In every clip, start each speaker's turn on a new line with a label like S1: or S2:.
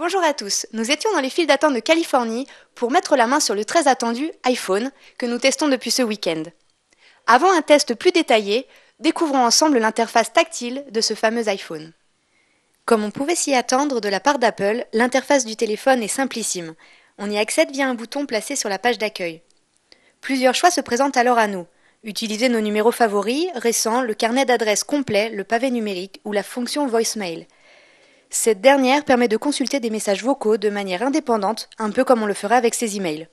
S1: Bonjour à tous, nous étions dans les files d'attente de Californie pour mettre la main sur le très attendu iPhone que nous testons depuis ce week-end. Avant un test plus détaillé, découvrons ensemble l'interface tactile de ce fameux iPhone. Comme on pouvait s'y attendre de la part d'Apple, l'interface du téléphone est simplissime. On y accède via un bouton placé sur la page d'accueil. Plusieurs choix se présentent alors à nous. Utiliser nos numéros favoris, récents, le carnet d'adresses complet, le pavé numérique ou la fonction voicemail. Cette dernière permet de consulter des messages vocaux de manière indépendante, un peu comme on le ferait avec ses emails.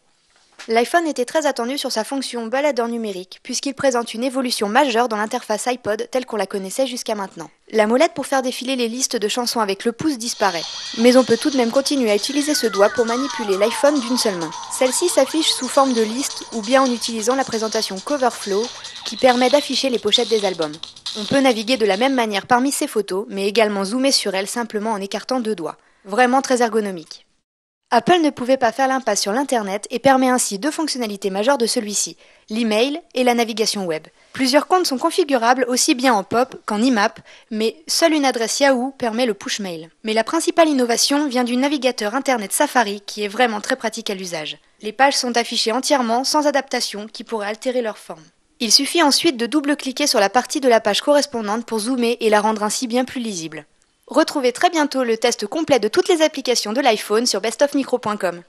S1: L'iPhone était très attendu sur sa fonction baladeur numérique, puisqu'il présente une évolution majeure dans l'interface iPod telle qu'on la connaissait jusqu'à maintenant. La molette pour faire défiler les listes de chansons avec le pouce disparaît, mais on peut tout de même continuer à utiliser ce doigt pour manipuler l'iPhone d'une seule main. Celle-ci s'affiche sous forme de liste ou bien en utilisant la présentation Coverflow qui permet d'afficher les pochettes des albums. On peut naviguer de la même manière parmi ces photos, mais également zoomer sur elles simplement en écartant deux doigts. Vraiment très ergonomique. Apple ne pouvait pas faire l'impasse sur l'Internet et permet ainsi deux fonctionnalités majeures de celui-ci, l'email et la navigation web. Plusieurs comptes sont configurables aussi bien en POP qu'en IMAP, mais seule une adresse Yahoo permet le push mail. Mais la principale innovation vient du navigateur Internet Safari qui est vraiment très pratique à l'usage. Les pages sont affichées entièrement sans adaptation qui pourrait altérer leur forme. Il suffit ensuite de double-cliquer sur la partie de la page correspondante pour zoomer et la rendre ainsi bien plus lisible. Retrouvez très bientôt le test complet de toutes les applications de l'iPhone sur bestofmicro.com.